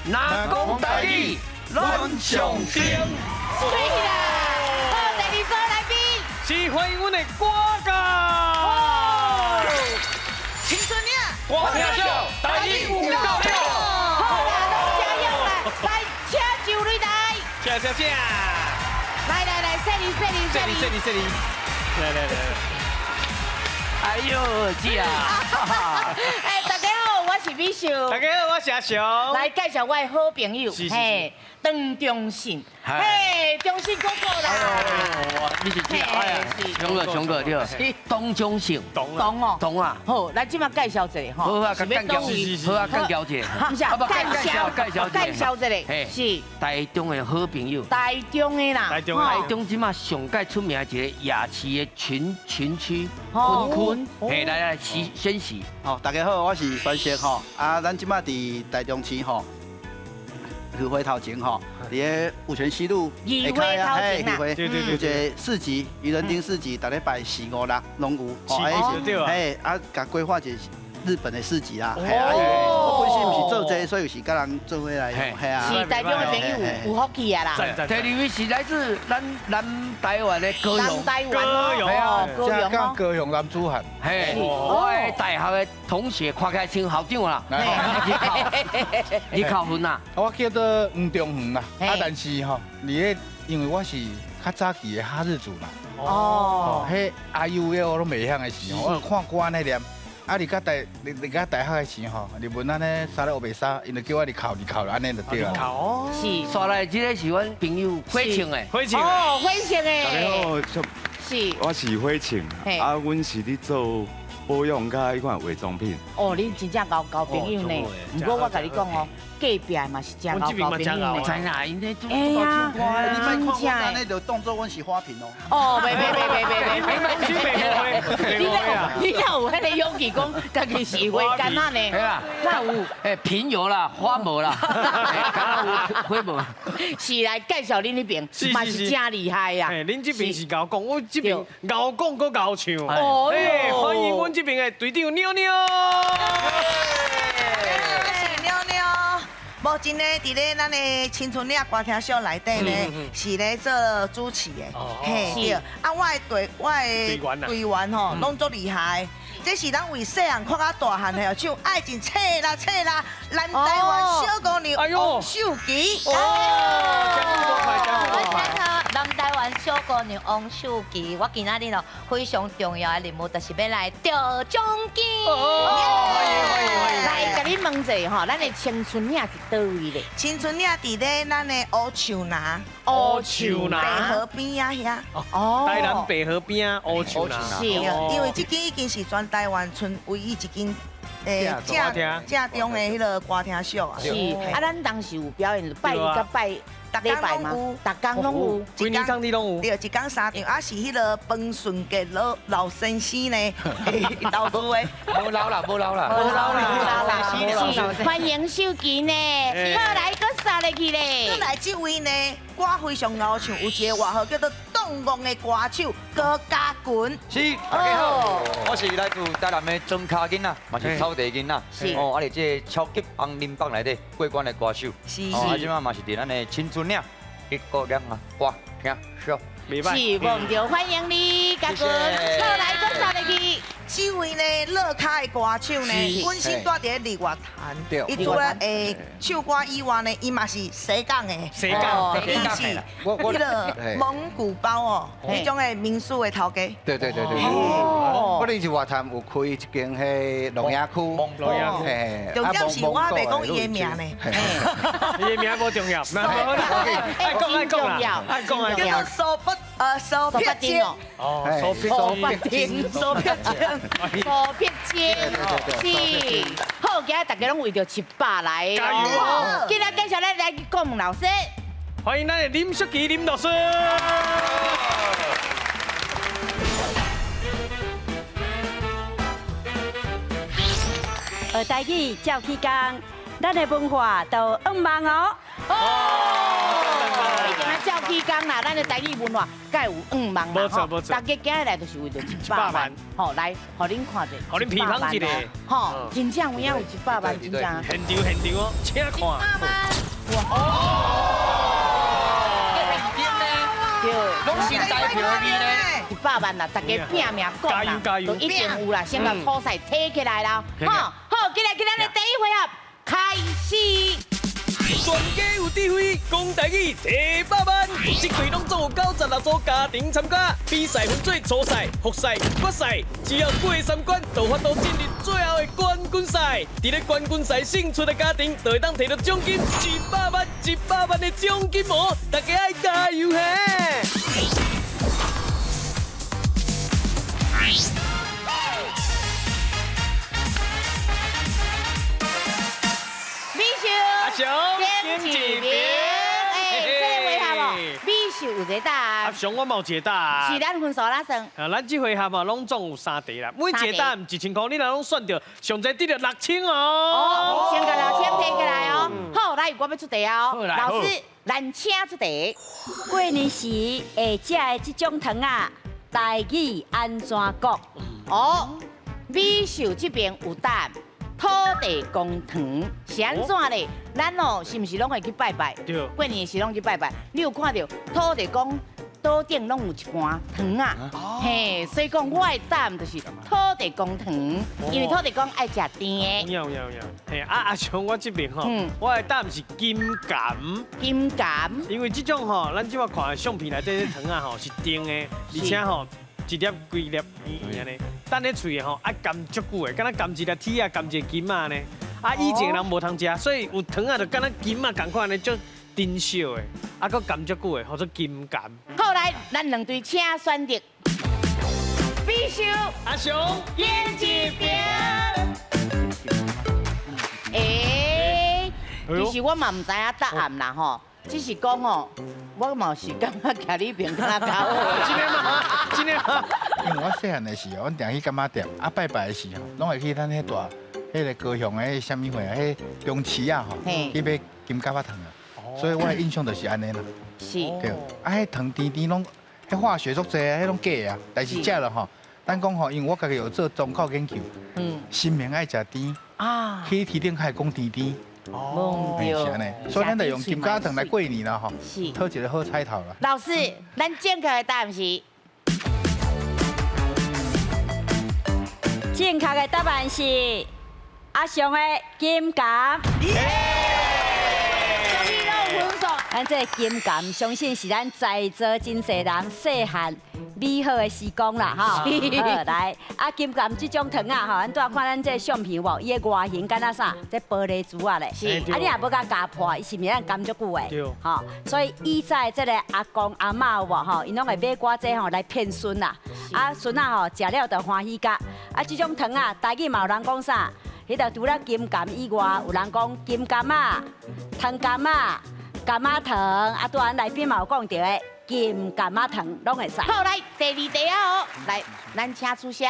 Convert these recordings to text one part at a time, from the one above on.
哪讲台语，咱上顶。对啦，好，第二组来宾，是欢迎阮的歌家。青春呀，歌听秀，台语有够跳。好啦，拢加油啦，来，请就擂台，这。来，这里，来。哎呦，姐啊！哎，大家好，我是美秀。大家好，我是阿雄。来介绍我的好朋友，嘿，邓中信，嘿，中信哥哥啦。你是姐，哎呀，雄哥对，东中信，懂哦，懂啊。好，来这么介绍一下哈。好啊，干交，好啊，干交姐。不是，介绍一下，是台中的好朋友。台中的啦，台中即马上届出名的一个夜市的群区坤，嘿，来宣誓。好，大家好，我是孙石吼，咱即马伫台中市吼，渔会头前吼，伫个五泉西路渔会头前啦，对，有一个市集，渔人町市集，逐礼拜4、5、6拢有，对啊，甲规划一个日本的市集啦，系啊，我本身毋是做这，所以有时甲人做伙来用，系啊，是台中的朋友有福气啊啦。第二位是来自咱南台湾的高雄，台湾哦，高雄哦，高雄男子汉，嘿，我的大学的同学看起来像校长啦，你考分啦，我叫做黄中恒啦，但是吼，因为我是较早期的哈日族啦，迄阿 U 的我都未晓的时候，我看歌那念。你甲大学的时候，你问咱咧啥咧黑白沙，因就叫我考，安尼就对啦。考是。刷来这个是阮朋友火庆的，火庆的。大家好，是。我是火庆，阮是咧做保养甲迄款化妆品。哦，你真正交朋友呢。不过我甲你讲哦，隔壁嘛是真交朋友呢。在哪？因咧哎呀，你莫看我真安尼就当作阮是花瓶哦。哦，别，你要有迄个勇气讲，家己是花干那呢？系啦，那有品有啦，花无啦，敢有花无？是来介绍恁那边，嘛是真厉害呀。恁这边是搞讲，我这边搞讲搁搞唱。哦，欢迎阮这边的队长妞妞。目前呢，伫咧咱的青春岭歌厅秀内底呢，是咧做主持的，嘿对。我的队员吼，拢足厉害。这是咱为细汉看到大汉的唱《爱情册啦，咱台湾小姑娘王秀琪。咱台湾小姑娘王秀琪，我今仔日咯非常重要的任务，就是要来得奖金。来，甲你问者吼，咱的青春岭是倒位咧？青春岭伫咧咱的乌树林，白河边啊遐。哦，台南白河边啊，乌树林。是，因为这间已经是全台湾村唯一一间正中的迄个歌厅秀啊。是，咱当时有表演，拜一个拜。礼拜嘛，逐工拢有，每年场地拢有，对，一工3场，是迄个彭顺杰老先生呢，投资的，无老啦，是欢迎秀琪呢，好来，搁杀入去咧。再来这位呢，歌非常好唱，有一个外号叫做动梦的歌手高家群。是，大家好，我是来自台南的庄卡囡仔，嘛是草地囡仔，哦，你这超级红林榜内底过关的歌手，即马嘛是伫咱的青春岭一个两啊歌听秀，是，忘掉欢迎你，家群，好来，搁杀入去。这位呢，乐卡的歌手呢，本身住伫日月潭，伊除了唱歌以外呢，伊嘛是西港的，伊是迄个蒙古包哦，迄种的民宿的头家。对。我哋是月潭有开一间迄龙雅区，重点是我袂讲伊的名呢，伊的名无重要，爱讲，叫做手撇精哦，手撇精，是，好，今日大家拢为着700来，加油啊！今日介绍咱来讲问老师，欢迎咱的林淑琪林老师。学台语照起工，咱的文化都旺旺哦。已经照起时间啦，咱的台语文化该有5万嘛吼，大家今日来就是为了100万，吼来，互恁看者，互恁批判一下，吼，真正有影有100万，真正。现场哦，请看。100万，对，拢是代表你呢。 100万啦，大家拼命讲啦，都一定有啦，先把初赛提起来啦，好，今日的第一回合开始。全家有智慧，讲台语提100万，这队拢总有96组家庭参加，比赛分做初赛、复赛、决赛，只要过3关，就有法度进入最后的冠军赛。伫咧冠军赛胜出的家庭，就会当摕到奖金100万，100万的奖金哦！大家爱加油嘿！ 阿雄，点几边？这个回合哦，美秀有一个答案。阿雄，我冇一个答案。是咱分数哪算？咱这回合嘛，拢总有3题啦，每一个答案1000块，你若拢选到，上侪得到6000哦。哦，先把6000提起来哦。好，来，我要出题哦。老师，咱请出题。过年时会食的这种糖啊，台语安怎讲？哦，美秀这边有答案。 土地公糖是安怎咧？咱哦是毋是拢会去拜拜？对。过年时拢去拜拜，你有看到土地公桌顶拢有一盘糖啊？嘿，所以讲我的答案就是土地公糖，因为土地公爱食甜的。有。嘿，阿雄，我这边吼，我的答案是金柑。金柑。因为这种吼，咱即马看的相片内底糖啊吼是甜的，而且吼。 一粒规粒圆安尼，等咧喙吼爱含足久的，敢若含一粒铁啊，含一个金啊呢。啊，以前人无通食，所以有糖啊，就敢若金啊同款呢，足珍惜的，啊，佮含足久的，叫做金柑。好来，咱两队请选择。必须阿雄演一遍。其实我嘛唔知影答案啦吼。 只是讲哦，我嘛是感觉徛你边敢若较好。真的吗？因为我细汉的时候，阮定去柑仔店，啊拜拜的时候，拢会去咱迄大，迄个高雄的迄什么会啊，迄中市啊吼，去买金柑仔糖啊。所以我的印象就是安尼啦。是。对。啊，迄糖甜甜拢，迄化学足济啊，迄种假啊。但是食了吼，咱讲吼，因为我家己有做中考研究，新明爱食甜啊，去天顶开讲甜甜。 哦，是安尼，所以咱得用金柑糖来过年啦吼，是，讨一个好彩头啦。老师，咱正确的答案是？正确的答案是阿雄的金柑。咱这金柑，相信是咱在座真侪人细汉美好的时光啦，哈。好，来，啊金柑这种糖啊，吼，咱拄仔看咱这相片无，伊的外形敢若啥？这玻璃珠啊咧。是。啊，你也无甲夹破，伊是毋是咱甘足久的？对。吼，所以以前这个阿公阿嬷有无吼，因拢会买寡这吼来骗孙啦。啊，孙啊吼，食了就欢喜甲。啊，这种糖啊，台语嘛有人讲啥？迄个除了金柑以外，有人讲金柑啊、糖柑啊。 柑仔糖啊，拄仔内边嘛有讲到的金柑仔糖，拢会使。好，来第二题啊，哦，来，咱请出销。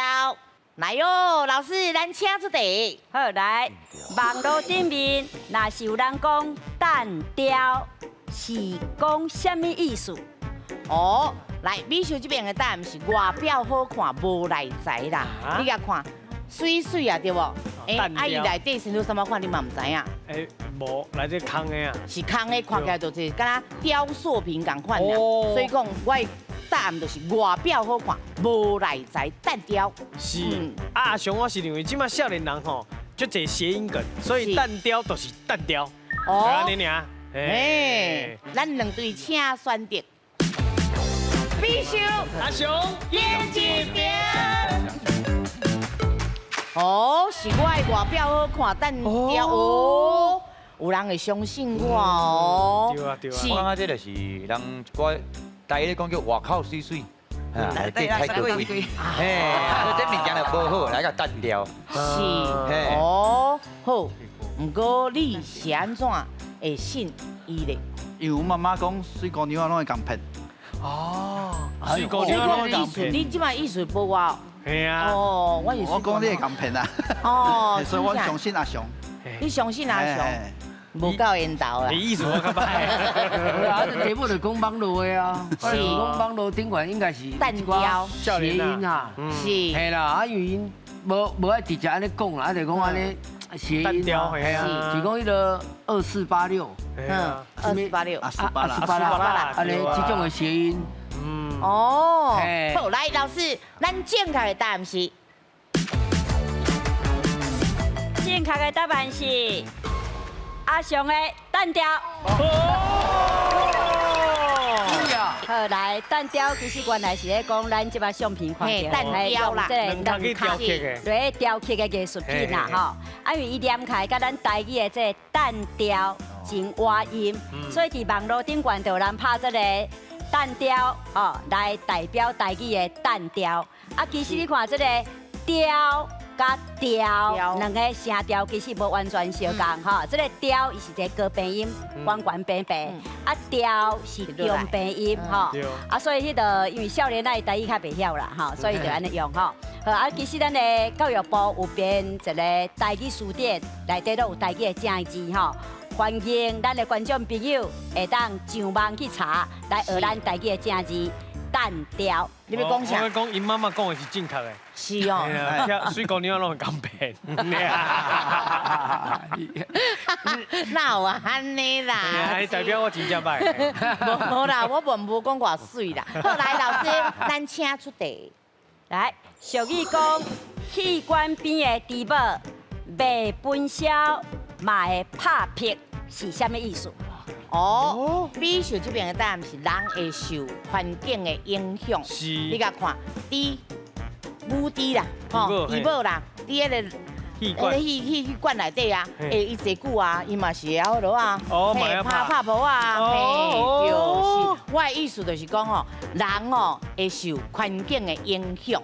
来哟，老师，咱请出题。好，来，网络顶面若是有人讲蛋雕，是讲什么意思？哦，来，美秀这边的答案是外表好看，无内在啦。你甲看，水水啊，对不？啊，伊内底生出什么款，你嘛唔知影。无，内底空的啊。是空的，看起来就是敢若雕塑品同款俩。所以讲，我的答案就是外表好看，无内在，蛋雕。是。阿雄，我是认为即马少年人吼，就这谐音梗，所以蛋雕就是蛋雕。哦。安尼尔。咱两队请选择。美秀，阿雄演一遍。哦，是我的外表好看，蛋雕哦，有人会相信我哦。对啊。我感觉这就是人我台语讲叫外口水水，内底太贵。嘿，这物件就无好，来个单调。是。哦，好。不过你是安怎会信伊咧？因为我妈妈讲水姑娘拢会共骗。哦。水姑娘拢会共骗。你即摆意思无我？ 系啊，哦，我讲你会共骗啊，哦，所以我相信阿雄。你相信阿雄？无够缘投啦。你艺术我较歹。啊，这题目就讲网络的啊，讲网络顶管应该是淡雕谐音啊，是，系啦，啊，因为因无爱直接安尼讲啦，啊，就讲安尼谐音啊，系啊，是讲迄个2486，嗯，2486，阿斯巴拉，啦，安尼这种的谐音，哦嘿，好，来老师，咱正确的答案是正确的答案是阿雄的蛋雕。好，来蛋雕其实原来是咧讲咱即摆相片看到蛋雕啦，用这个雕刻的，对，雕刻的艺术品啦吼。啊，因为伊念起来甲咱台语的这蛋雕真hòa音，所以伫网络顶悬就有人拍这个蛋雕哦来代表台语的蛋雕。啊，其实你看这个雕。甲调两个声调其实无完全相共吼，这个调伊是一个高平音，弯弯平平，啊调是中平音吼，啊所以迄个因为少年仔台语较袂晓啦吼，所以就安尼用吼。好啊，其实咱的教育部有编一个台语词典，内底都有台语的正字吼。欢迎咱的观众朋友会当上网去查，来学咱台语的正字。蛋雕，你要讲啥？我讲，因妈妈讲的是正确的。是哦。水姑娘拢会讲骗。哪有安尼啦？代表我真正歹。无啦，我无讲偌水啦。好，来老师，咱请出题。来，俗语讲，器官边的猪母卖本销，嘛会拍屁，是啥物意思？哦，美秀这边的答案是人会受环境的影响。是。你甲看，母猪啦，吼，猪母啦，伫迄个气管内底啊，伊坐久啊，伊嘛是会晓落啊，嘿，拍无啊，嘿，就是我的意思就是讲吼，人哦会受环境的影响。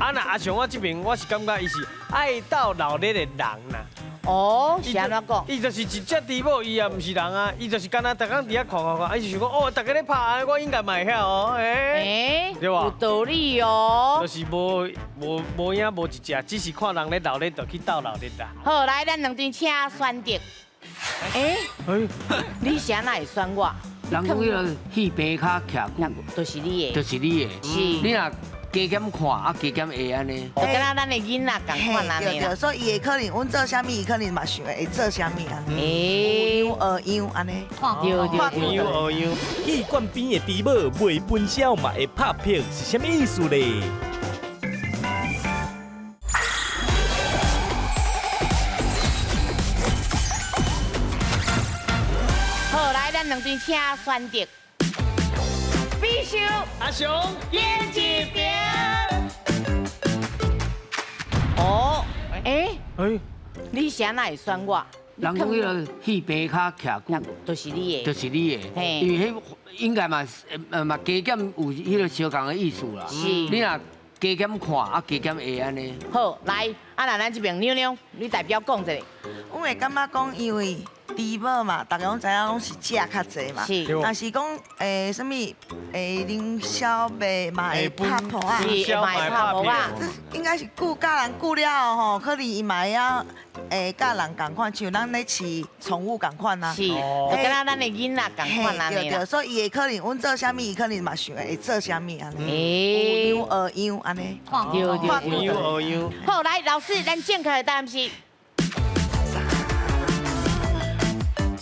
啊那阿雄我这边我是感觉伊是爱到老咧的人啦。哦，是安怎讲？伊就是一只猪母，伊也毋是人啊，伊就是干那逐工伫遐看，伊就想讲哦，大家咧拍，我应该嘛会晓哦，对吧？有道理哦。就是无影无一只，只是看人咧闹咧，就去斗闹咧啦。好，来，咱两队请选择。你谁哪会选我？人讲迄个戏白卡徛久，就是你的，就是你的。是。你若加减看，啊加减会安尼。就跟咱的囡仔共款安尼啦。所以伊会可能，阮做啥物，伊可能嘛想会做啥物安尼。样安尼。对。器官边的猪母卖本销嘛会拍屁，是啥物意思咧？好，来，咱两队请选择。必须阿雄演几遍。哦，你谁哪会选我？人讲迄个戏白卡徛久，就是你的，就是你的。因为迄应该嘛嘛加减有迄个相共的意思啦。是。你若加减看，啊加减会安尼。好，来，啊那咱这边妞妞，你代表讲一下。我会感觉讲，因为猪母嘛，大家拢知影拢是食较济嘛。是。但是讲什么零小麦嘛会拍破啊，是会拍破啊。应该是甲人顾了吼，可能伊嘛会晓甲人共款，像咱咧饲宠物共款啊。是。就跟咱的囡仔共款安尼啦。所以伊会可能，阮做啥物，伊可能嘛想会做啥物安尼。有样安尼。对。好，来老师，咱正确的答案是。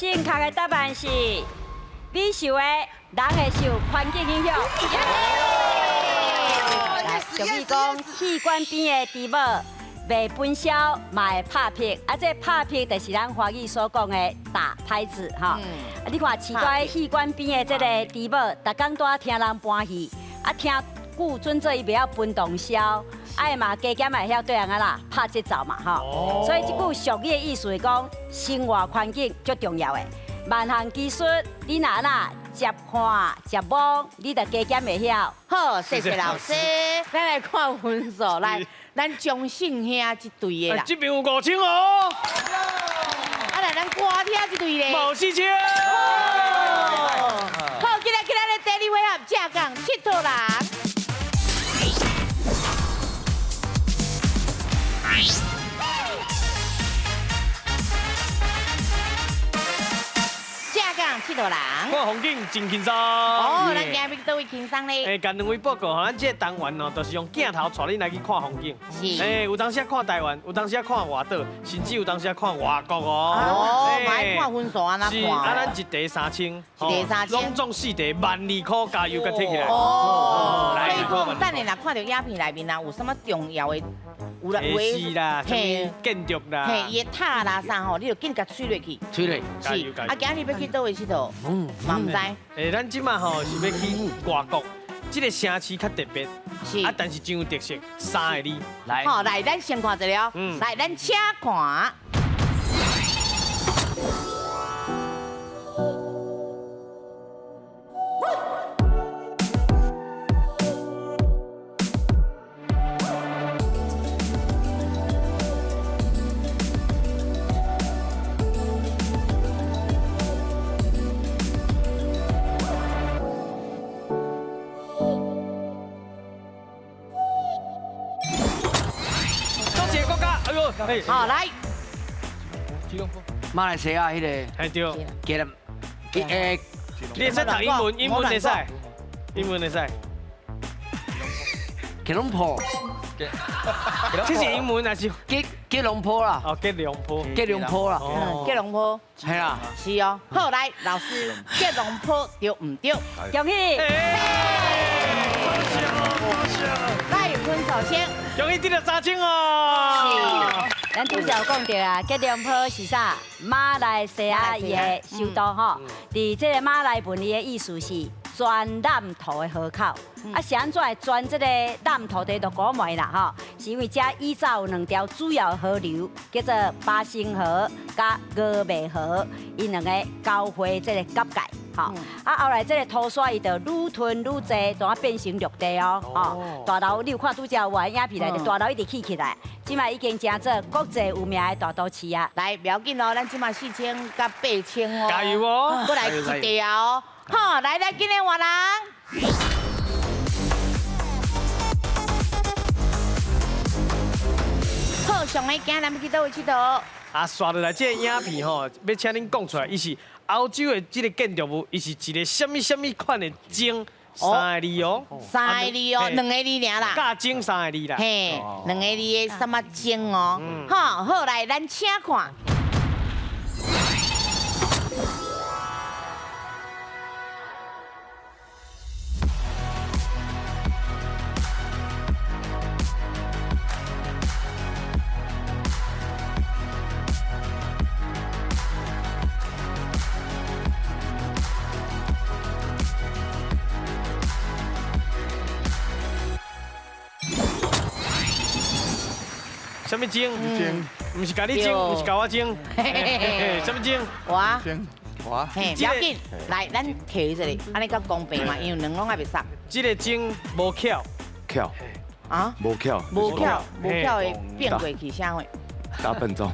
正确的答案是，美秀的人会受环境影响。俗语讲，器官边的猪母卖本销嘛会拍屁，啊，这拍屁就是咱华语所讲的打拍子哈。你看奇怪，器官边的这个猪母，逐工都听人搬戏，啊听久，准做伊袂晓分动销。爱嘛，加减嘛会晓对人啊啦，拍节奏嘛吼。所以这句俗语的意思是讲，生活环境最重要的。万项技术，你若啦接看接摸，你就加减会晓。好，谢谢老师。咱来看分数，来，咱中信兄这队的啦。这边有5000哦。啊，来，咱歌厅这队的。毛4000。好，今日的第二回合正港佚佗人。大人。看风景真轻松。哦，咱今日倒位轻松咧。甲两位报告吼，咱这个单元哦，就是用镜头带恁来去看风景。是。有当时看台湾，有当时看外岛，甚至有当时看外国哦。哦，买看分数安那看。是，咱一地3000，一地3000，拢总4地12000块加油甲摕起来。哦。所以讲，等下若看到影片内面啊，有什么重要的？有啦，什么建筑啦，嘿，伊的塔啦啥吼，你就紧甲吹落去。吹落，加油加油！啊，今日要去倒位佚佗？嘛唔知。咱即马吼是要去外国，这个城市较特别，是啊，但是真有特色，3个字。来，好，来，咱先看一了。来，咱请看。好来，马来西亚迄个，系对，吉隆，你会使读英文，英文会使，英文会使。吉隆坡，这是英文还是吉隆坡啦？哦，吉隆坡，吉隆坡啦，吉隆坡，系啦，是哦。好来，老师，吉隆坡对唔对？恭喜！来，分首先，恭喜得了3000哦。咱拄则有讲到啊，吉隆坡是啥？马来西亚伊的首都吼。伫这个马来文伊的意思是钻染土的河口。啊，是安怎会钻这个染土地就古问啦吼？是因为遮依照有2条主要河流，叫做巴星河甲峨眉河，因2个交汇这个交界。吼，啊后来这个土沙伊就愈吞愈济，当变成陆地哦。哦，大楼你有看拄则有影片内，大楼一直起起来，即卖已经成做国际有名的大都市啊。来，不要紧哦，咱即卖4000甲8000哦。加油哦！过来一条哦。好，来，今日换人。好，上个今日咱要去倒位佚佗？啊，刷落来这个影片吼，要请恁讲出来，伊是欧洲的这个建筑物，伊是一个什么款的钟？3个字哦，3个字哦，2个字尔啦。加钟3个字啦。嘿，2个字的什么钟哦？好，好来，咱请看。什么钟？唔是甲你钟，唔是甲我钟。什么钟？我。哇。嘿，不要紧，来，咱摕这里，安尼较公平嘛，因为2拢还袂熟。这个钟无巧。巧。啊？无巧。无巧的变过去啥货？大笨钟。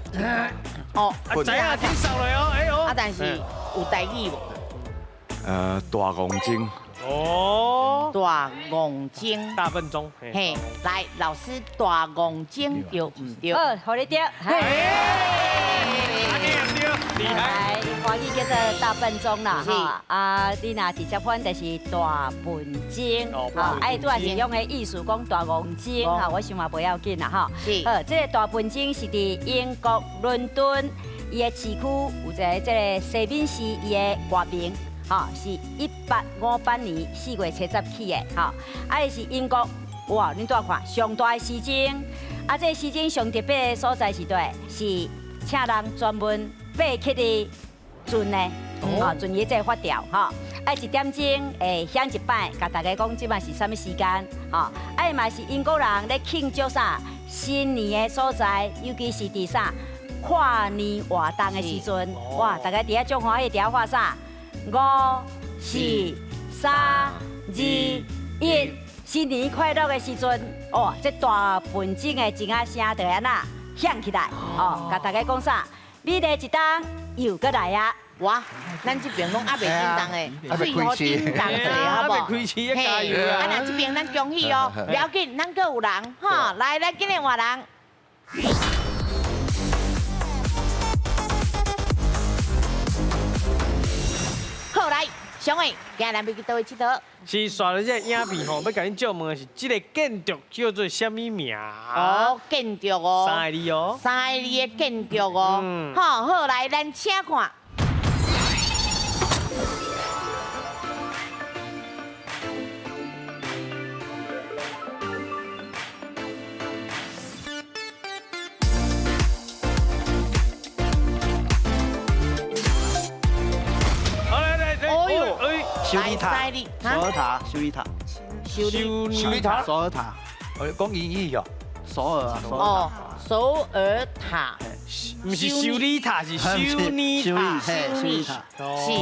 哦，知影挺熟了哦，哎呦。啊，但是有台语无？大公钟。哦，大公钟，大笨钟。嘿，来，老师，大公钟对唔对？好你对。厉害！来，华语叫做大笨钟啦，哈啊，你若直接翻就是大笨钟，哈，哎，拄也是用的意思讲大公钟，哈，我想嘛不要紧啦，哈。是。这个大笨钟是伫英国伦敦，伊的市区有一个这个西敏市伊的外名。哈，是1858年4月70起的，哈，啊，是英国哇，恁大看上大的时钟，啊，这时钟上特别的所在是对，是请人专门爬起的船呢，啊，船伊这发条，哈，啊1点钟会响一摆，甲大家讲即摆是啥物时间，哈，啊嘛是英国人咧庆祝啥新年的所在，尤其是伫啥跨年活动的时阵，哇，大家伫遐种欢喜，伫遐画啥？5、4、3、2、1，新年快乐的时阵，哦，这大笨钟的钟仔声就安那响起来，哦，甲大家讲啥？美丽一档又搁来啊！哇，咱这边拢还袂叮当的，最好叮当者，好不？还袂开始，加油啊！啊，那这边咱恭喜哦，不要紧，咱搁有人，哈，来，咱今日换人。好，好来，上位，今日咱要去倒位佚佗？是刷了这影片吼，要甲恁借问的是这个建筑叫做什么名？哦，建筑哦，三个字哦，三个字的建筑哦。好来，咱请看。修理塔，首尔塔，修理塔，修理塔，首尔塔，讲英语哦，首尔啊，哦，首尔塔，不是修理塔，是修理塔，修理塔，是。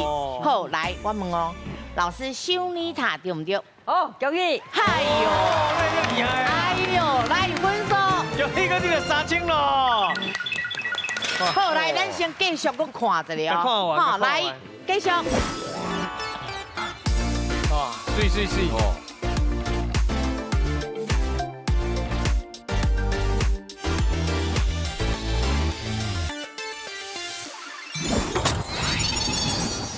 好来，我问哦，老师修理塔对唔对？哦，恭喜！哎呦，厉害！哎呦，来分数，恭喜个你就3000咯。好来，咱先继续搁看一下哦。好来，继续。哇，水。哦。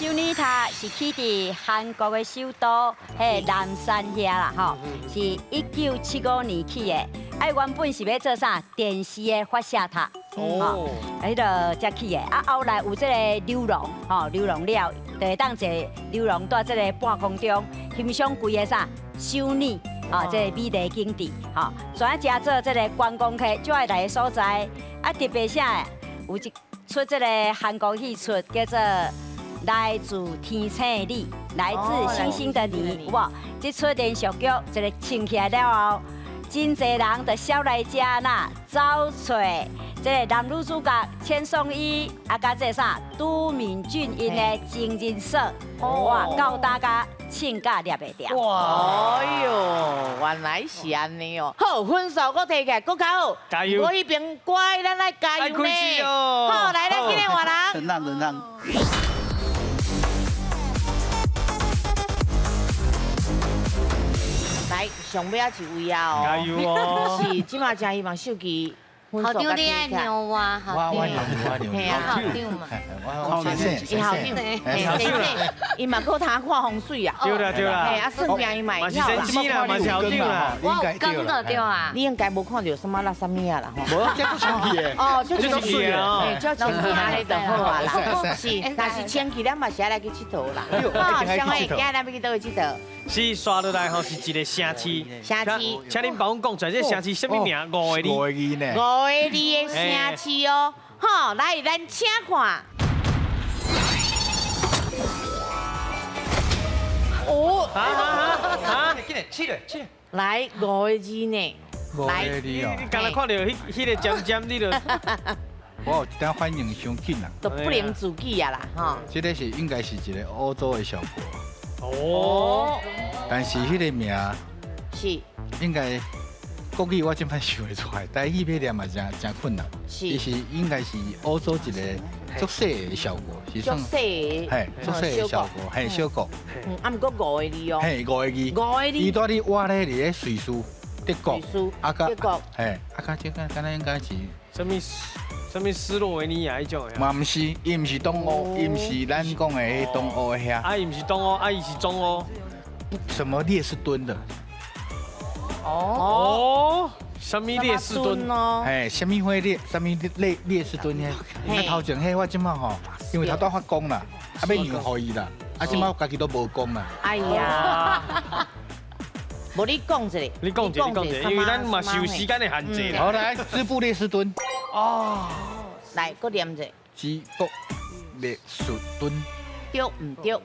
修理塔是起伫韩国的首都南山遐啦，吼，是1975年起的。原本是要做啥电视的发射塔，哦，迄个才起的。后来有这个流浪，流浪了，就会当坐流浪在这个半空中欣赏规个啥修理，这个美丽景致，所以加做这个观光客最爱来的所在。特别啥有一出这个韩国戏出叫做。来自天星的你，来自星星的你，有无？这出连续剧一个唱起来了后，真侪人就烧来遮呐，找找这个男女主角千颂伊，甲这啥都敏俊因的真人秀，哇，教大家唱甲捏袂掉。哇，哎呦，原来是安尼哦。好，分数我摕起来，搁较好。加油！我迄边乖，咱来加油呢。好，来，咱今日换人。忍让。来，上尾啊一位啊哦，加油哦！是，即马真希望手机分数较你爱牛啊，好我丢，嘿啊，好丢嘛，伊好丢，伊嘛搁通看风水啊，对啦，嘿啊，算命伊嘛会晓啦，嘛是好丢啦，我跟着丢啊，你应该无看到什么垃圾物啊啦吼，无，这不生气的，哦，就清气哦，嘿，叫清气安尼就好啊啦，是，但是清气咱嘛是爱来去佚佗啦，好，上位，今日咱要去倒位佚佗？是刷落来吼，是一个城市。城市，请恁帮我讲出来，这城市什么名？5个字。5个字呢？ 5个字的城市哦，好，来，咱请看。哦，起来！来5个字呢？ 5个字哦。你刚才看到迄个尖尖，你就。我有一单反应伤紧啦，都不能自己啊啦，哈。这个是应该是一个欧洲的小国。 哦，但是迄个名是应该国语我真歹想会出来，但迄要念嘛真困难。是，伊是应该是欧洲一个足细的小国，是算细，嘿，足细的小国，嘿，小国。啊，毋过5个字哦。嘿，5个字。5个字。伊住咧我咧伫咧瑞士、德国，德国，嘿，这个敢若应该是什么斯洛维尼亚迄种的？嘛毋是，伊毋是东欧，伊毋是咱讲的迄东欧的遐。啊，伊毋是东欧，啊，伊是中欧。什么列士敦的？哦，什么列士敦哦？哎，什么会列？什么列士敦呢？啊，头前迄我即马吼，因为头拄发工啦，啊要让互伊啦，啊即马家己都无讲啦。哎呀，无你讲一下，你讲一下，因为咱嘛是有时间的限制啦。好来，支布列士敦。哦，来，搁念一下。支布列士敦。对唔对？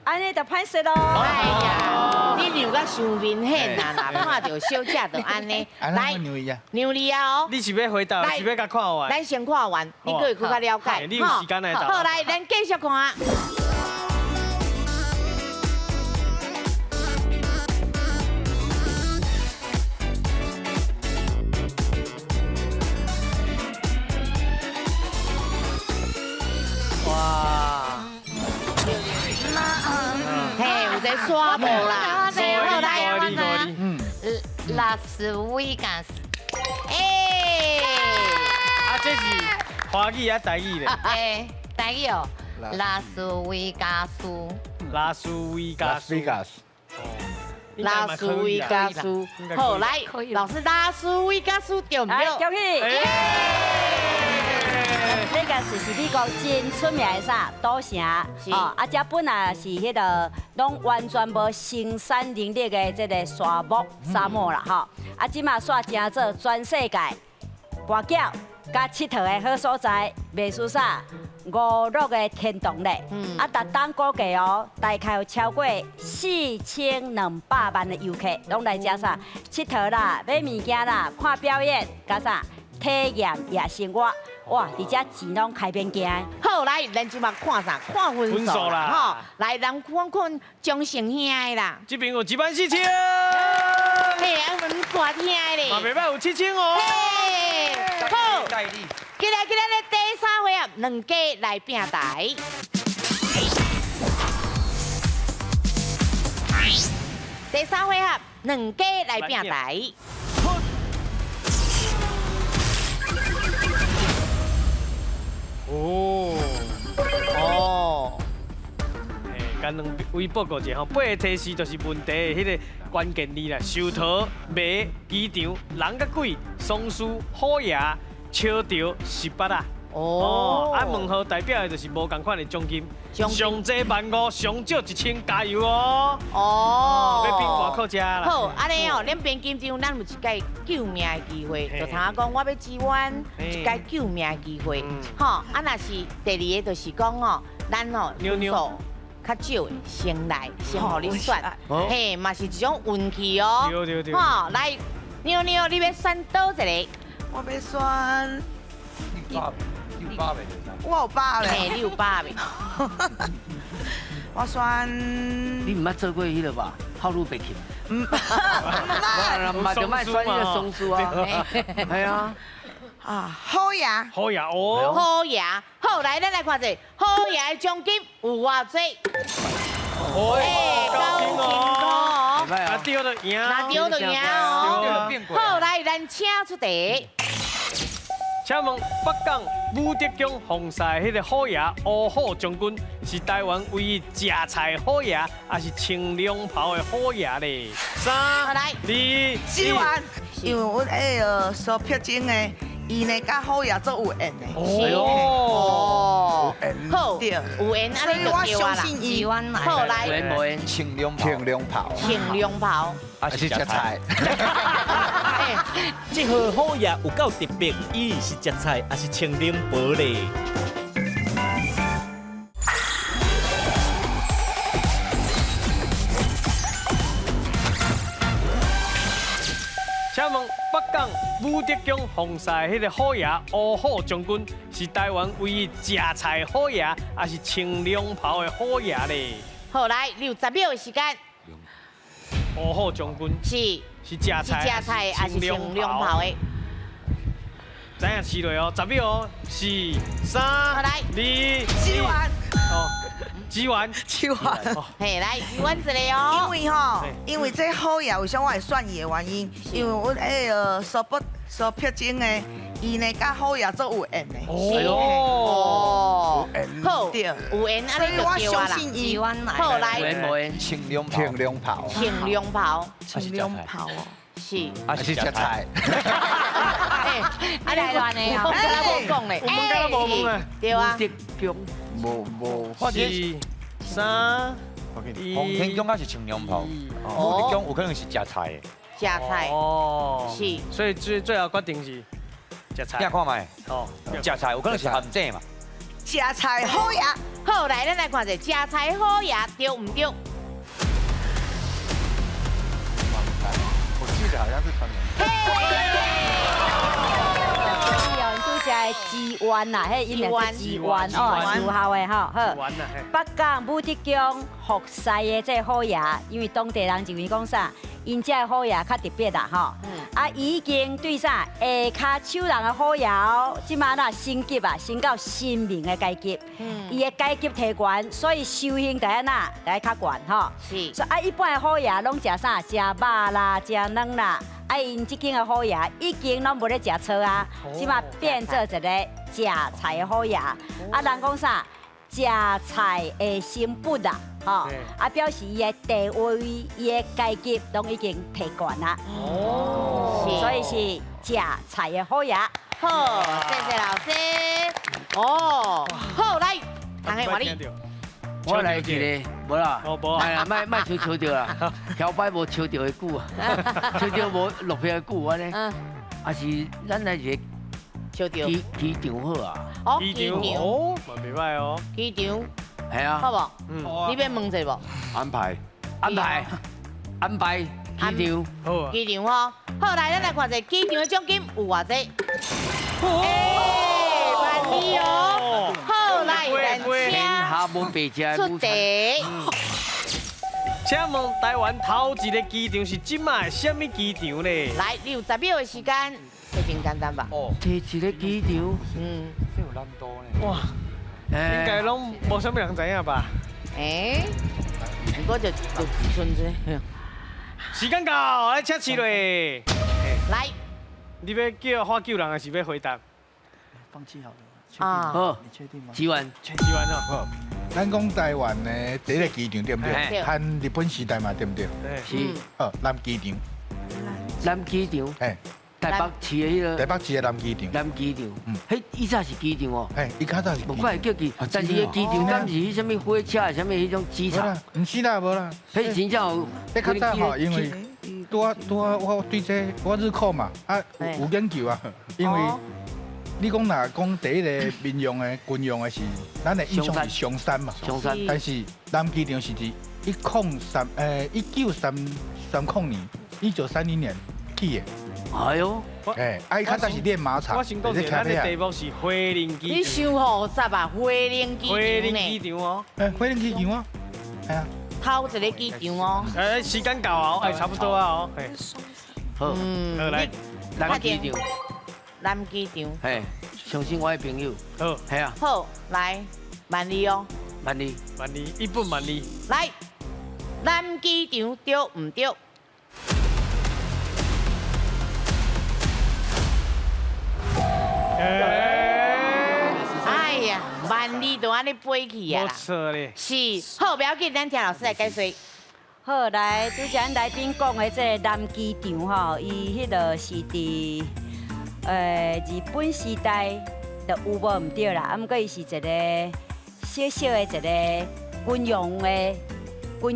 安尼就歹势咯。哎呀，你让甲伤明显啦，看到小姐就安尼。来，牛莉啊哦。你是要回答，是要甲看完？咱先看完，你可以更加了解。你有时间来答。好，来，咱继续看。嘿，有在刷步啦，好来，拉斯维加斯。哎，啊，这是华语啊，台语咧？台语哦，拉斯维加斯。拉斯维加斯。拉斯维加斯，好来，老师拉斯维加斯对唔对？恭喜！这个是美国真出名的啥赌城，哦，啊，这本来是迄个拢完全无生产能力的这个沙漠啦，吼，啊，即马煞成做全世界跋筊甲佚佗的好所在，袂输啥娱乐的天堂咧。啊，逐档估计哦，大概有超过4200万的游客拢来遮啥佚佗啦、买物件啦、看表演，加啥体验夜生活。哇！伫遮钱拢开边行。好来，咱即马看啥？看分数啦，吼！来，咱看看中成兄的啦。这边有14000。嘿，啊，阮大听的咧。嘛袂歹有7000哦。好，今日的第3回合，两家来拼台。第3回合，两家来拼台。嘿，甲两位报告者吼，8个提示就是问题的迄个关键字啦：寿桃、马、机场、人甲鬼、松树、虎爷、笑潮、18啊。啊，问号代表的就是无同款的奖金，上济15000，上少1000，加油哦！要变外口食啦。好，安尼哦，咱边金钟咱有一届救命的机会，就像讲我要支援一届救命的机会，吼，啊，若是第2个就是讲哦，咱哦分数较少的先来，先互你选，嘿，嘛是一种运气哦。对。吼，来，妞妞，你要选倒一个？我要选。600袂？我有8个。嘿，你有8个。我选。你唔捌做过迄个吧？套路白琴。唔嘛就卖选迄个松树啊。系啊。啊，虎爷。虎爷哦。虎爷，好，来，咱来看者，虎爷的奖金有偌济？高兴哦！拿丢就赢，拿丢就赢哦。好，来，咱请出题。请问北港武德宫奉祀迄个虎爷乌虎将军是台湾唯一食菜虎爷，还是穿龙袍的虎爷咧？3、2、1万，因为阮迄个所票证的，伊呢甲虎爷做有缘的。哦，好，对，有缘，所以我相信伊。好，来，穿龙袍，穿龙袍，还是食菜？这号虎爷有够特别，伊是食菜还是穿龙袍咧？请问北港武德宫奉祀迄个虎爷乌虎将军是台湾唯一食菜虎爷，还是穿龙袍的虎爷咧？好，来，你有10秒的时间。乌虎将军是食菜还是穿龙袍的？知影试落哦，10秒哦，4、3、2、1万。哦，1万。嘿，来1万一个哦。因为这虎爷为啥我会选伊的原因，因为阮迄个所票证的，伊呢甲虎爷做有缘的。哦，好，对，有缘，所以我相信伊。好，来，穿龙袍，穿龙袍，穿龙袍哦。是，还是食菜？啊，来乱的哦，我刚刚无讲咧，我们刚刚无讲啊，对啊，无。 4、3、洪天宫还是穿龙袍，武德宫有可能是食菜的。食菜，是，所以最后决定是食菜。听看卖，食菜有可能是咸菜嘛。食菜虎爷，好，来，咱来看者食菜虎爷对唔对？我记得好像是穿鸡丸啦，迄因个鸡丸哦，有效的吼。好，北港武德宫服侍的这虎爷，因为当地人认为讲啥，因这虎爷较特别啦吼。啊，已经对啥下骹手人的虎爷，即马呐升级啊，升到神明的阶级。伊的阶级提悬，所以修行第一呐，来较悬吼。是。所以啊，一般的虎爷拢食啥？食肉啦，食卵啦。 啊，因即间的虎爷已经拢无咧食草啊，即马变做一个食菜的虎爷。啊，人讲啥？食菜的心本啦，吼，啊表示伊的地位、伊的阶级拢已經提悬啦。哦，所以是食菜的好爺。好，谢谢老师。哦，好来，唐黑华丽。我来一个，无啦，哎呀，卖抽到啦，摇摆无抽到的久啊，抽到无落票的久安尼，啊是咱来一个抽到机场好啊，哦，机场哦，蛮袂歹哦，机场系啊，好无？你要问者无？安排机场，好啊，机场吼，好来，咱来看者机场的奖金有偌济？万二哦，好来，咱下文白食出题。请问台湾头一个机场是即卖的什么机场呢？来，你有10秒的时间，非常简单吧？哦，第一个机场，这有难度呢。哇，应该拢无什么人知影吧？不过就存着。时间到，来请起嘞。来，你要叫喊救人，还是要回答？放弃好了。好，你确定吗？几万？几万哦。好，咱讲台湾的第一个机场对不对？对和日本时代嘛对不对？是，好，南机场。南机场，哎，台北市的迄个台北市的南机场。南机场，迄以前是机场哦。哎，伊较早是。无怪叫机，但是迄机场敢是迄什么火车，什么迄种机场？唔是啦，无啦。迄真正有。迄较早吼，因为我对这我日考嘛，啊有研究啊，因为。你讲若讲第一个民用的、军用的是，咱的印象是松山嘛。松山。但是南机场是伫1930年起的。哎呦，伊较早是练马场。我先讲者，咱的题目是花莲机场。你想复杂吧？花莲机场呢？花莲機場哦。花蓮機場啊，係啊。頭一個機場哦。時間到啊，差不多啊哦。好，來，南機場。南機場，嘿，相信我的朋友。好，系啊。好，來120哦。120，一本120。來，南機場對唔對？哎呀，120都安尼飛去啊！冇錯咧。是，好，不要緊，咱聽老師來解說。好，来，拄则来宾讲的这个南機場吼，伊迄個是伫日本時代就有無唔對啦，啊，毋過伊是一個小小的一個軍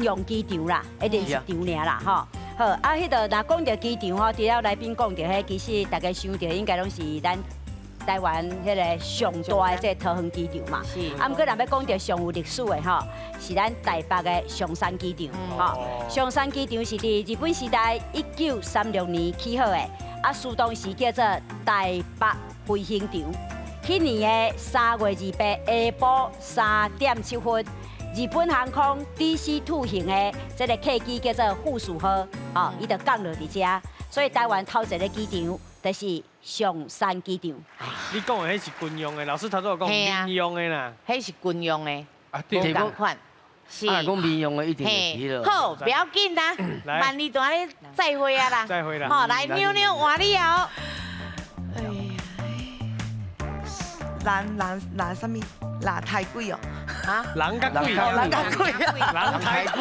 用機場啦，一定是場爾啦，吼。好，啊，迄個若講到機場吼，除了來賓講到迄，其實大家想到應該攏是咱台灣迄個上大的這個桃園機場嘛。是。啊，毋過若要講到上有歷史的吼，是咱台北的松山機場，吼。松山機場是伫日本時代1936年起好的。啊，書當時叫做台北飛行場。去年的3月28日下晡3點7分，日本航空 DC-2型的這個客機叫做富士號，哦，伊就降落伫遮，所以台灣頭一個機場就是松山機場。你講的迄是軍用的，老師頭先有講民用的啦。迄是軍用的，啊，對。同款。是。啊，講民用的一定是了。好，不要緊啦，120段咧再會啊啦。再會啦。好，來妞妞換你哦。藍什麼？藍太貴哦！啊？藍甲貴，藍甲貴，藍太貴，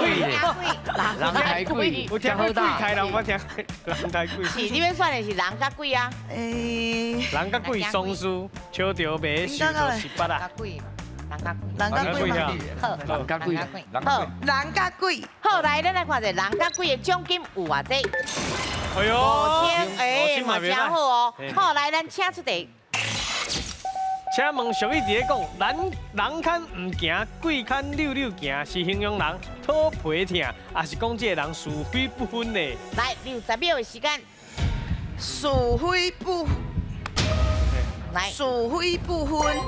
藍太貴，我聽過貴太人，我聽藍太貴。是，你要選的是藍甲貴啊？藍甲貴松樹，秋條賣樹就18啦。藍甲貴嘛？好，藍甲貴，好，藍甲貴。好，來，咱來看者藍甲貴的獎金有偌濟哎呦，5000，嘛真好哦。好，來，咱請出題。請問俗語佇咧講，人牽唔行，鬼牽溜溜行，是形容人肚皮疼，還是講這個人是非不分呢？來，你有10秒的時間。是非不，來，是非不分。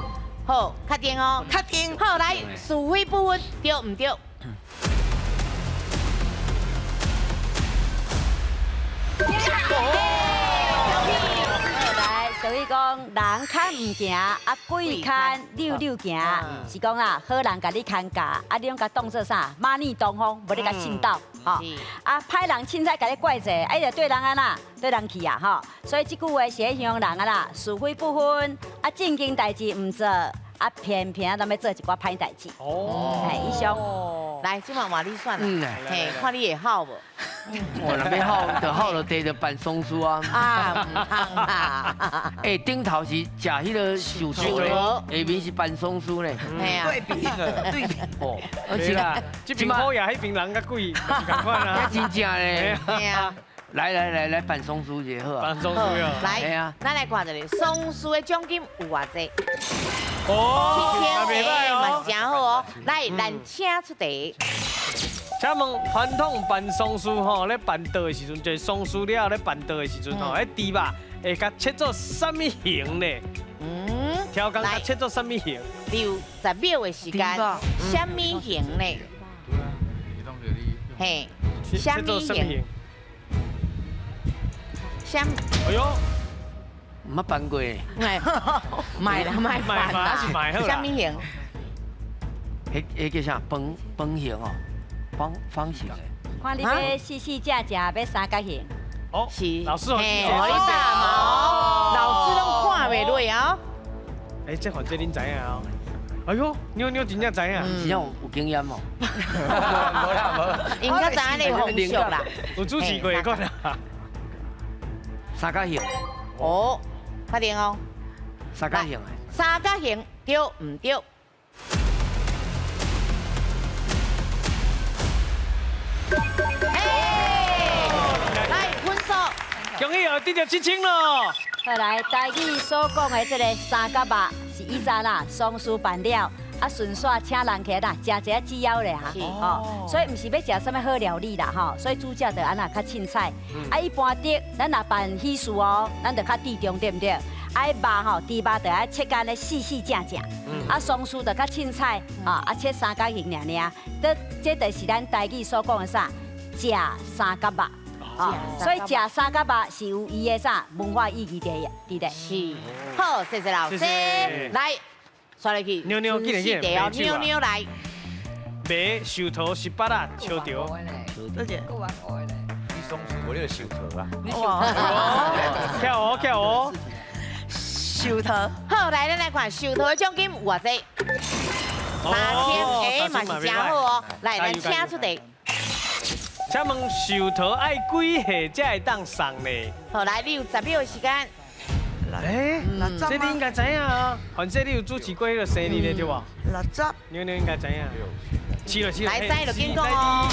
好，確定哦。確定。好，來，是非不分，對唔對？所以讲，人牵唔行，啊鬼牵溜溜行，是讲啊，好人甲你牵架，啊你拢甲当做啥？马逆东风，无你甲信道，吼。啊，歹人凊彩甲你怪罪，啊，就对人安那，对人去啊，吼。所以这句话是形容人啊啦，是非不分，啊正经代志唔做，啊啊偏偏都要做一寡歹代志。哦，以上。来，今晚换你选啦。嘿，看你会好无？我那边好，就好就地就办松酥啊。啊，唔通啊！哎，顶头是食迄个寿司咧，下面是办松酥咧。嘿啊，对比哦，而且啦，这边好呀，迄边人较贵，就是咁款啦。真正咧。嘿啊。来办松酥就好啊。办松酥哟。来，咱来看一下松酥的奖金有偌济。哦，那袂歹嘛是真好哦。来，咱请出题。请问传统办松酥吼，咧办桌的时阵，就是松酥了咧办桌的时阵吼，迄猪肉会甲切做什么形呢？挑工甲切做什么形？留10秒的时间，什么形呢？嘿，什么形？哎呦，唔捌办过。买啦，买啦，是买好啦。什么形？迄叫啥？方形哦，方形的。看你要细细只只，要三角形。哦，是。老师，嘿，我你答嘛？老师拢看袂落啊。哎，这反正恁知影哦。哎呦，妞真正知影，真正有经验哦。应该知影你风俗啦。有主持过个啦。三角形。哦，确定哦。三角形的。三角形对唔对？来分数。恭喜哦，得到7000咯。好来，台语所讲的这个三角肉是以前啦，松酥办了。啊，顺续请人客啦，食一下煮腰咧哈，吼，所以唔是要食什么好料理啦，吼，所以主角就安那较凊彩。啊，一般的咱若办喜事哦，咱就较注重对不对？啊，肉吼，猪肉就要切干咧细细正正，啊，松酥就较凊彩，啊，切三角形尔尔。这就是咱台语所讲的啥，食三角肉。哦，所以食三角肉是有伊的啥文化意义伫咧。是，好，谢谢老师，来。刷落去，妞妞，记得妞妞来。白寿桃18啊，秋条。多姐。你松酥我咧寿桃啊。跳哦。寿桃。好，来，咱来看寿桃的奖金有偌济？3000，哎，嘛是真好哦。来，咱请出题。请问寿桃爱几下才会当送呢？好，来，你有10秒的时间。哎，这你应该知影啊，反正你有主持过迄个生日的对吧？60。妞妞应该知影。试了。来，3就紧讲哦。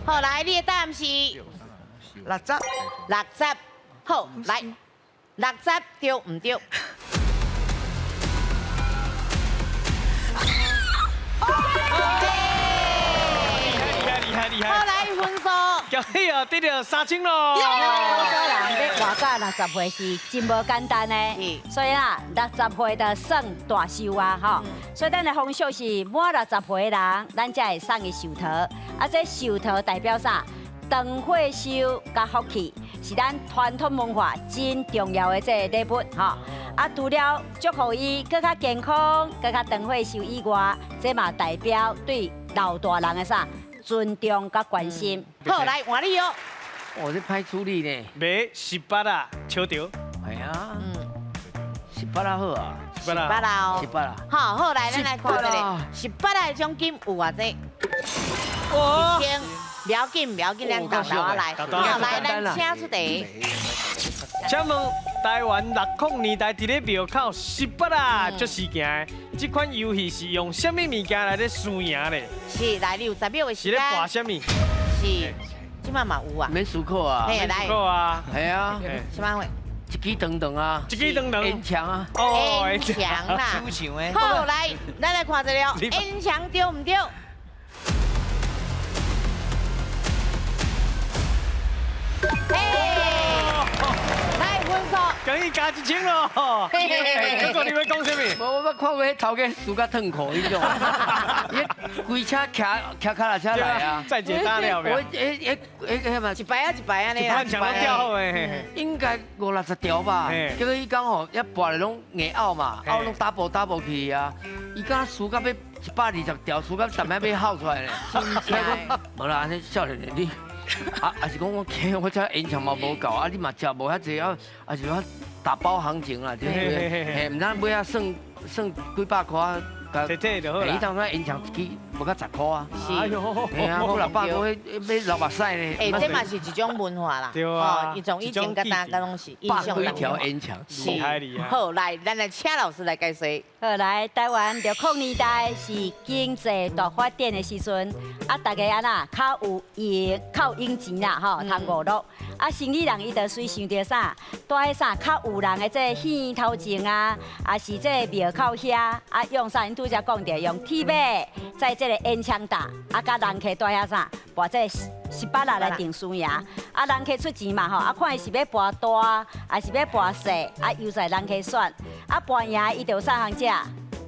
好，来，你的答案是60。60。好，来，60对唔对？厉害！好，来分数。恭喜哦，得到3000咯。人要活到60岁是真无简单的，所以啦，60岁就算大寿啊，吼。所以咱的风俗是满60岁的人，咱才会送伊寿桃。啊，这寿桃代表啥？长岁寿甲福气，是咱传统文化真重要的这个礼物，吼。啊，除了祝福伊更较健康、更较长岁寿以外，这嘛代表对老大人的啥尊重甲关心。好，来换你哦。我这歹处理呢。买18啊，秋条。系啊，18啊好啊。 18啦哦。 18啦。好，来，咱来看这个18啦的奖金有偌济？哇！不要紧，咱豆豆啊来。好，来，咱请出题。请问台湾60年代伫咧庙口18啊做事件的，这款游戏是用什么物件来咧输赢咧？是，来你有10秒的时是咧间。博什么？是，即摆嘛有啊。免思考啊。嘿，来。啊。系啊。什么会？一支长长啊。一支长长。烟枪啊。哦，烟枪啦。好，来，咱来看这了，烟枪对唔对？ 来分数，可以加1000咯。哥哥，你要讲什么？我看过迄头家输甲痛苦迄种，伊规车骑脚踏车来啊，再解答了没？迄嘛一排啊一排啊呢啦，一排掉好诶，应该50、60条吧。结果伊讲吼，一拔来拢硬拗嘛，拗拢 double 去啊。伊讲输甲要120条，输甲3摆要耗出来咧。无啦，安尼少年你。啊，是讲我这烟枪嘛无够，啊，你嘛食无遐济啊，是我打包行情啦，就是嘿，唔通买啊算几百块。这就好啦。伊当初延长一支无到10块啊。是，哎呦，嘿啊，我600块要流目屎呢。哎，这嘛是一种文化啦。对啊。伊从以前到大家拢是印象100几条延长。厉害厉害。好，来，咱来请老师来解说。好，来台湾60年代是经济大发展的时阵，啊，大家安那较有靠用钱啦，吼，通娱乐。啊，生理人伊就随想着啥，带迄啥较有人的这线头前啊，啊是这庙口遐，啊用啥？因拄则讲着用铁马，在这个烟枪打，啊甲人客带遐啥，博这18来定输赢。啊人客出钱嘛吼，啊看伊是要博大，还是要博小，啊由在人客选。啊博赢伊就有啥通食？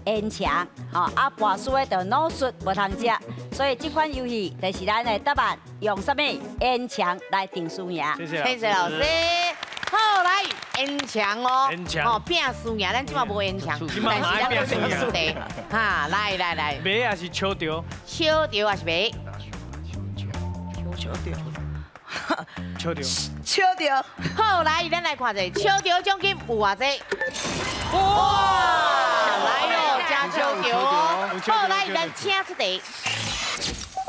烟枪，吼啊博输的就脑术无通食。所以这款游戏就是咱的答案，用什么烟枪来定输赢？谢谢老师。好，来烟枪哦，哦拼输赢，咱即马无烟枪，但是咱有输赢。哈，来，马也是笑着，笑着还是马？笑着。好，来，咱来看者，笑着奖金有偌济？哇，来哟，真笑着哦。好，来，咱请出题。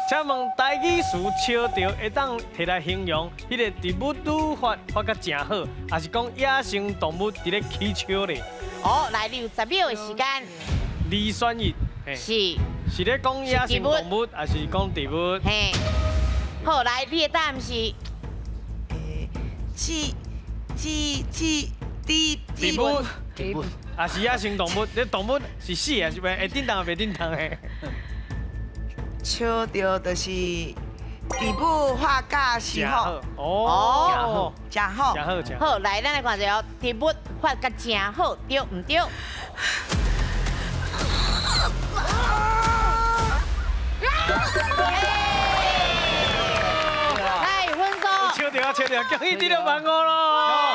请问台语词笑着会当摕来形容迄个植物愈发甲真好，还是讲野生动物伫咧起笑咧？哦，来，你有10秒的时间。二选一，是咧讲野生动物，还是讲植物？嘿，好，来，你的答案是植物，啊是野生动物，这动物是死还是会叮当袂叮当的？笑着就是植物化甲是好，哦，真好，真好，真好。好，来，咱来看者哦，植物发甲真好，对唔对？来，分数。笑着，恭喜你了万五咯！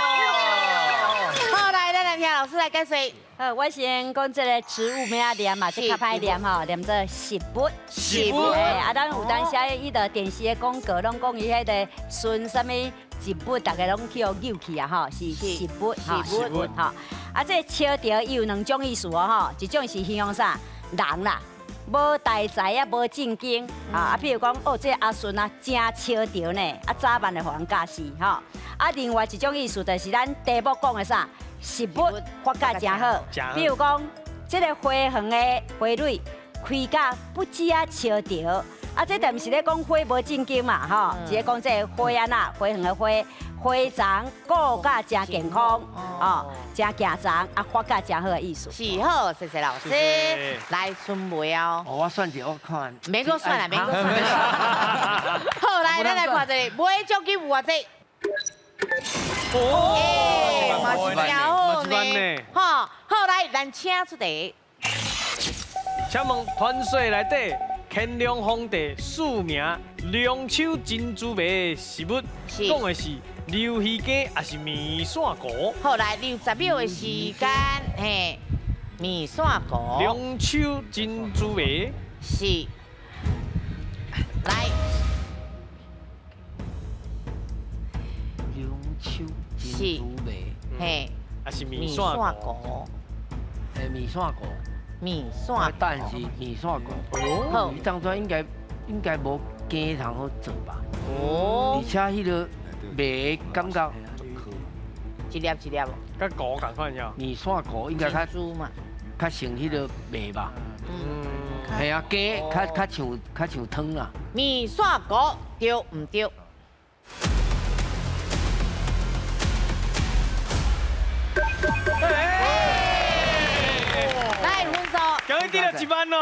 好，来，咱来听老师来解说。我先讲这个植物名念嘛，这较歹念吼，念做植物。植物。啊，咱有当时伊的电视的广告，拢讲伊迄个孙什么植物，大家拢去扭去啊吼，是植物，植物吼。啊，这笑着伊有2种意思哦吼，一种是形容啥人啦。无大才啊，无正经啊！譬如讲，哦，这阿顺啊，真笑着呢，啊，早晚的互人教死吼。啊，另外一种意思就是咱题目讲的啥，食物发甲真好。比如讲，这个花园的花蕊开甲不止啊笑着，啊，这就毋是咧讲花无正经嘛吼，是咧讲这花啊呐，花园的花长顾甲真健康哦，真健长啊，发甲真好的意思。是好，谢谢老师。来，准备哦。我算者，我看。免搁算啦，免搁算。好，来，咱来看者，买奖金有偌济？哦，嘛是真好呢。好，好来，咱请出题。请问传说内底乾隆皇帝署名两手珍珠梅的食物，讲的是溜鱼羹还是面线糊？好，来，你有10秒的时间，嘿，面线糊。两手珍珠梅是，来。两手珍珠梅，嘿，还是面线糊？面线糊。面线糊，但是面线糊。好，伊当初应该无羹通好做吧？哦，而且迄个梅感觉一粒一粒哦，甲糊共款呀。面线糊应该较猪嘛，较像迄个梅吧？系啊，羹较像汤啦。面线糊对唔对？来分数，恭喜你了1万咯！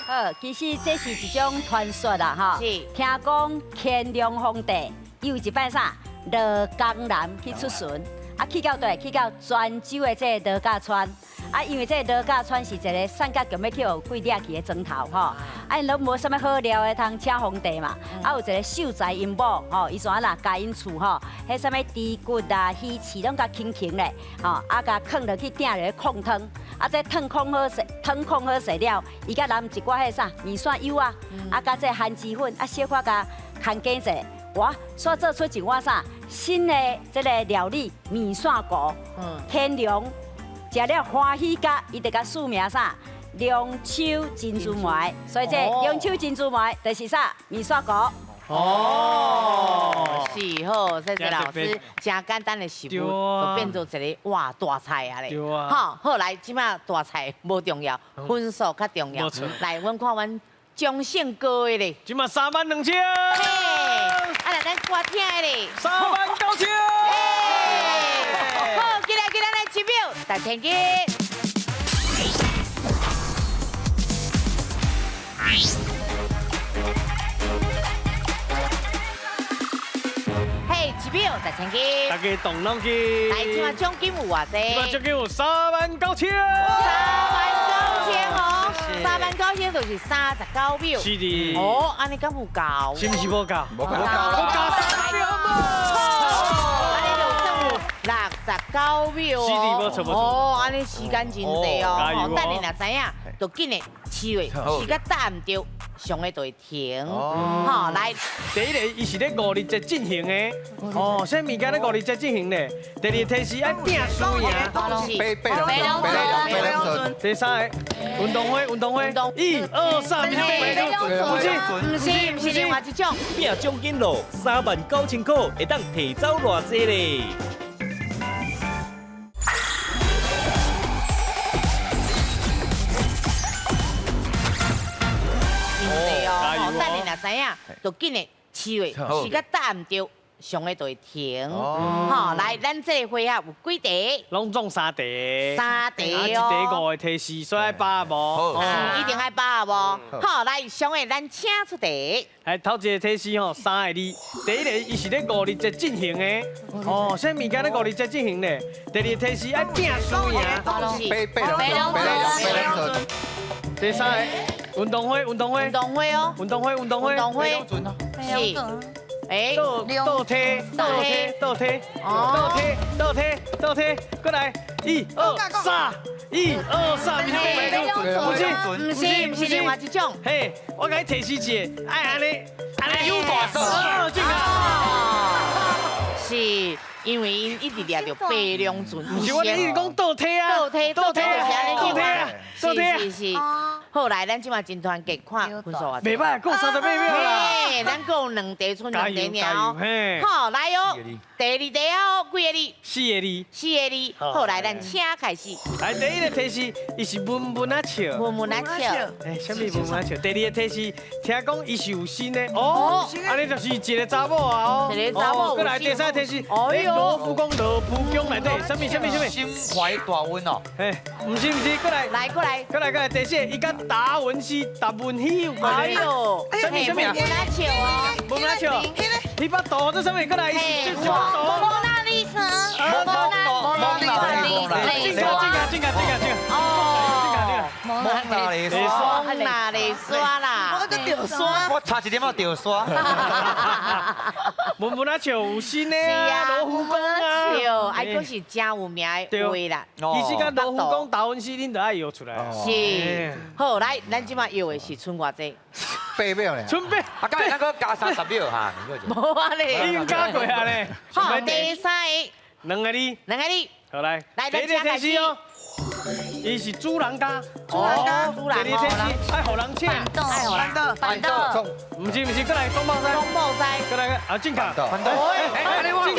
好，其实这是一种传说啦，哈。是。听讲乾隆皇帝有一摆啥，落江南去出巡，啊去到对，去到泉州的这个罗家川，啊因为这个罗家川是一个三角形要去有几掠去的砖头，吼。啊因拢无啥物好料的通请皇帝嘛，啊有一个秀才因某，吼，伊怎啦，甲因厝吼，迄啥物猪骨啊、鱼翅拢甲轻轻咧，吼，啊甲放落去鼎落去控汤。啊，这汤控好势，了，伊甲淋一寡迄啥面线油啊，啊，甲这番薯粉，啊，小可甲牵紧者，我所做出一碗啥新的这个料理面线糊，天龙食了欢喜甲，伊就甲署名啥龙手珍珠糜，所以这龙手珍珠糜就是啥面线糊。哦，是好，谢谢老师，真简单的食物就变做一个哇大菜啊咧。对啊。好，好来，即摆大菜无重要，分数较重要。来，阮看阮掌声高的咧。今嘛32000。嘿，来咱歌听的咧。39000。好，今日咱来1秒，大天机。嘿，1秒，大天机。大家动脑筋。来，即摆奖金有偌济？今嘛奖金有39000。39000哦，39000就是39秒。是的。哦，安尼敢有够？是不是无够？无够3秒安尼就算有69秒哦。是的，无错无错。哦，安尼时间真济哦。加油哦！等你若知影，就紧的试位，时间答唔对，上个就会停。好，来。第一个，伊是咧5日节进行的。哦，啥物件咧5日节进行咧？第二个提示爱拼输赢。背两准。第三个，运动会。1、2、3，唔是另外一种。拼奖金咯，39000块会当提走偌济咧？等你若知影，就紧的试位，时间答唔对，上个就会停。好，来，咱这个回合有几题？拢总3题。3题哦。一题5个提示，所以爱把握无？一定爱把握无？好，来，上个咱请出题。来，头一个提示吼，3个字。第一个，伊是咧5日节进行的。哦，啥物件咧5日节进行咧？第二个提示爱拼输赢。背两准。第三个，运动会哦。运动会。是。哎，倒梯，过来，1、2、3，唔是另外一种。嘿，我甲你提示一个，爱安尼有大数，正是，因为因一直抓着白龙船。不是我一直讲倒梯啊，是。好来，咱即马真团结看分数啊。袂歹，够38秒啦。嘿，咱够2题，剩2题了。嘿，好来哦，第2题哦，几个字？4个字。4个字。好来，咱请开始。来，第一个提示，伊是文文啊笑。哎，什么文文啊笑？第二个提示，听讲伊是有新的。哦，安尼就是一个查某啊哦。一个查某。过来，第三个提示，罗浮宫内底，什么？心怀大温哦。哎，不是，过来。过来，第四，伊甲达文西有关系。哎呦，什么？文啊笑哦。文啊笑。你把刀这什么？过来，蒙娜丽莎。蒙娜丽莎啦，我个掉刷，我差一点要掉刷。文啊笑有新的啊，罗浮宫啊。哎，佫是真有名的话啦。其实甲罗浮宫、达文西，恁都爱摇出来。是。好，来，咱即马摇的是剩偌济8秒咧。剩8。啊，今日咱佫加30秒哈。无啊咧。已经加过啊咧。好，第三个。 2个字。好来。第一个提示哦。伊是主人家。第二提示爱互人请。板凳。唔是，过来东宝山。过来啊，正卡。正卡。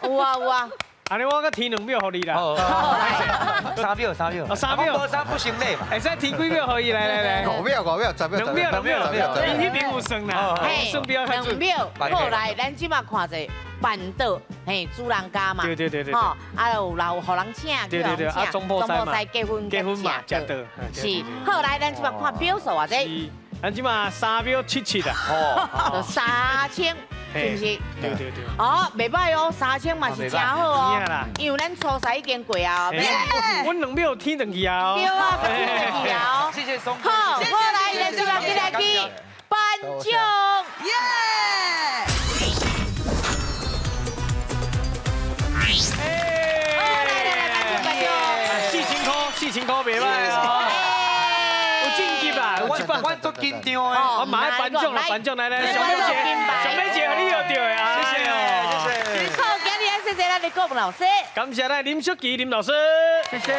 有啊。安尼我搁提2秒互你啦。 3秒。3秒。3不行嘞。会使提几秒互伊来。 5秒，10秒。 2秒。因迄边有算啦。算表较准。 2秒。好来，咱即马看者板凳，嘿，主人家嘛。对。吼，啊有互人请，对。啊，中埔赛结婚嘛，食到。是。好来，咱即马看表数啊，这。咱即马3秒77啦。哦。3000。 是不是？对。哦，袂歹哦，3000嘛是真好哦。因为咱初赛已经过啊。阮2秒天转去啊。对啊，天转去啊。谢谢松。好，来，咱即马起来去颁奖。耶！4000块袂歹啊。有晋级啦，我做紧张的。我马上颁奖啦，颁奖来，上尾一个，互你咱的郭老师，感谢咱林淑琪林老师，谢谢。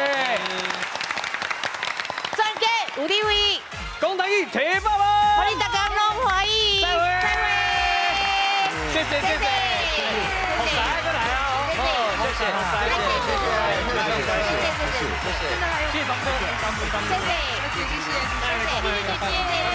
专家有地位，讲台语提爸爸，欢迎大家拢欢迎，再会，谢谢。好来再来啊！谢谢，谢谢，谢谢，谢谢。